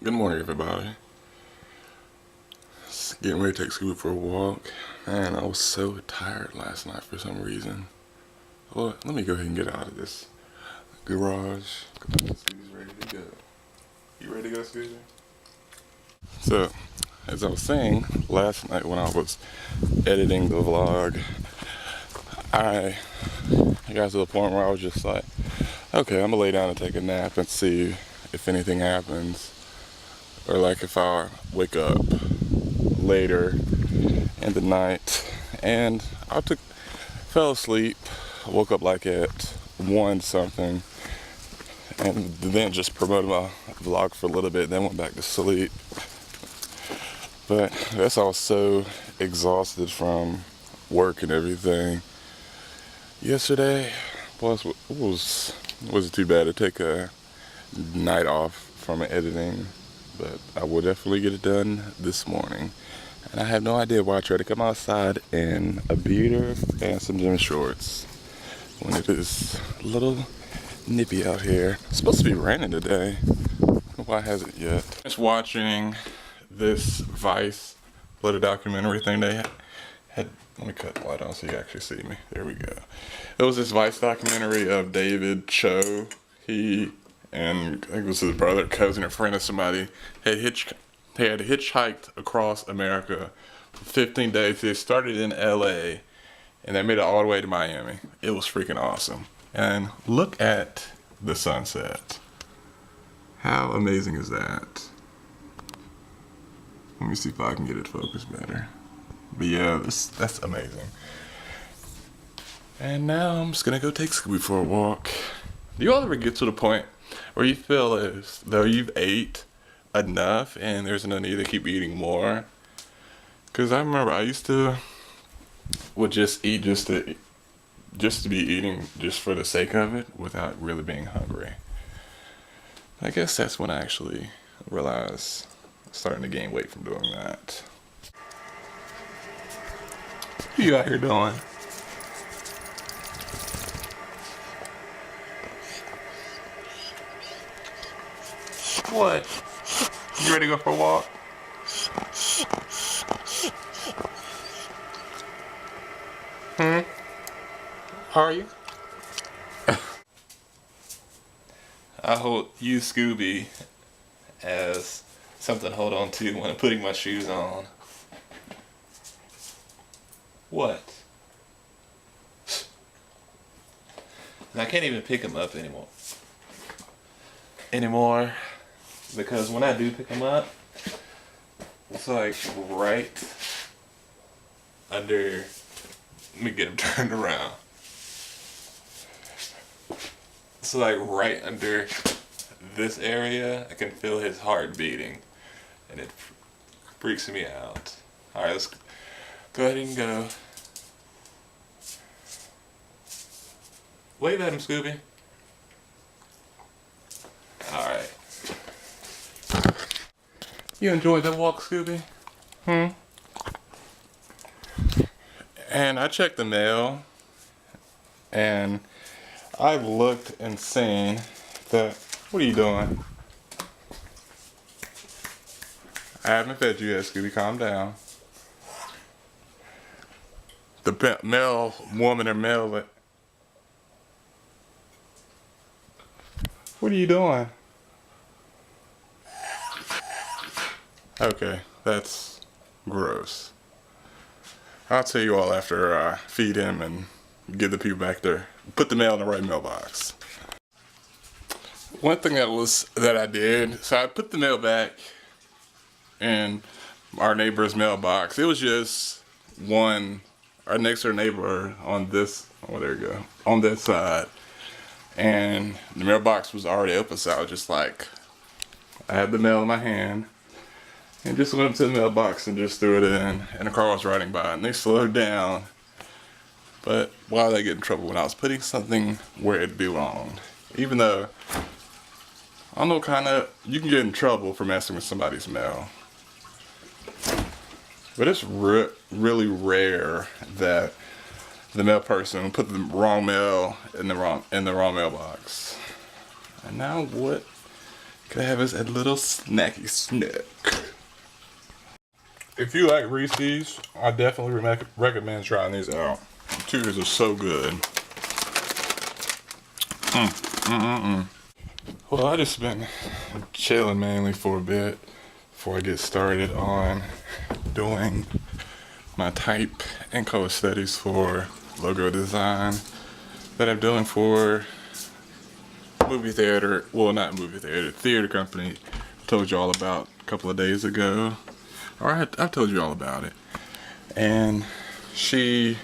Good morning, everybody. Just getting ready to take Scooby for a walk. Man, I was so tired last night for some reason. Well, let me go ahead and get out of this garage. Scooby's ready to go. You ready to go, Scooby? So, as I was saying, last night when I was editing the vlog, I got to the point where I was just like, okay, I'm gonna lay down and take a nap and see if anything happens. Or like if I wake up later in the night. And I fell asleep, woke up like at 1 something, and then just promoted my vlog for a little bit, then went back to sleep. But I guess I was so exhausted from work and everything yesterday. Plus, it wasn't too bad to take a night off from editing, but I will definitely get it done this morning. And I have no idea why I tried to come outside in a beater and some gym shorts when it is a little nippy out here. It's supposed to be raining today. Why hasn't it yet? Just watching this Vice bloody documentary thing they had. Let me cut the light on so you can actually see me. There we go. It was this Vice documentary of David Cho. He and I think it was his brother, cousin, or friend of somebody had hitchhiked across America for 15 days. They started in LA and they made it all the way to Miami. It was freaking awesome. And look at the sunset. How amazing is that? Let me see if I can get it focused better. But yeah, that's amazing. And now I'm just gonna go take Scooby for a walk. Do you all ever get to the point where you feel as though you've ate enough and there's no need to keep eating more? Because I remember I used to would just eat just to be eating just for the sake of it without really being hungry. I guess that's when I actually realized I'm starting to gain weight from doing that. What you out here doing? What? You ready to go for a walk? How are you? I hold you, Scooby, as something to hold on to when I'm putting my shoes on. What? And I can't even pick him up anymore. Because when I do pick them up, it's like right under, let me get him turned around. It's like right under this area, I can feel his heart beating. And it freaks me out. Alright, let's go ahead and go. Wave at him, Scooby. Alright. You enjoyed that walk, Scooby? And I checked the mail, and I looked and seen that. What are you doing? I haven't fed you yet, Scooby. Calm down. The mail woman or mail. What are you doing? Okay, that's gross. I'll tell you all after I feed him and give the people back there, put the mail in the right mailbox. One thing that I did, so I put the mail back in our neighbor's mailbox. It was just our next door neighbor on this, oh there you go, on this side. And the mailbox was already open, so I was just like, I had the mail in my hand. And just went up to the mailbox and just threw it in. And the car was riding by and they slowed down. But why did I get in trouble when I was putting something where it belonged? Even though, I don't know, you can get in trouble for messing with somebody's mail. But it's really rare that the mail person put the wrong mail in the wrong mailbox. And now what Can I have us a little snacky snack? If you like Reese's, I definitely recommend trying these out. Cheerios are so good. Well, I just been chilling mainly for a bit before I get started on doing my type and color studies for logo design that I'm doing for movie theater, well not movie theater, theater company I told you all about a couple of days ago. Alright, I've told you all about it. And she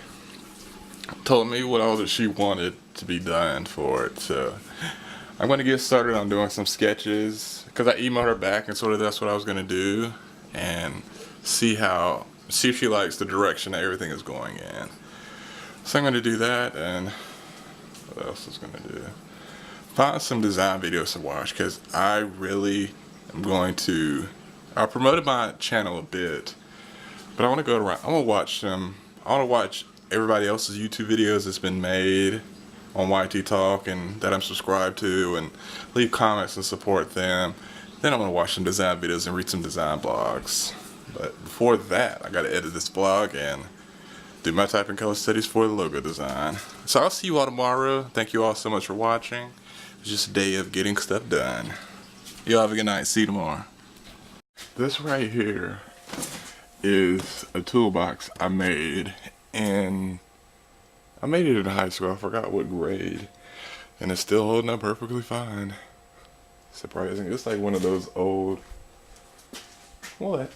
told me what all that she wanted to be done for it. So I'm going to get started on doing some sketches because I emailed her back and sort of that's what I was going to do and see if she likes the direction that everything is going in. So I'm going to do that, and what else is going to do? Find some design videos to watch because I really am going to. I promoted my channel a bit, but I want to go around. I want to watch them. I want to watch everybody else's YouTube videos that's been made on YT Talk and that I'm subscribed to, and leave comments and support them. Then I'm going to watch some design videos and read some design blogs. But before that, I got to edit this vlog and do my type and color studies for the logo design. So I'll see you all tomorrow. Thank you all so much for watching. It's just a day of getting stuff done. Y'all have a good night. See you tomorrow. This right here is a toolbox I made it in high school. I forgot what grade, and it's still holding up perfectly fine. Surprising. It's like one of those old. What?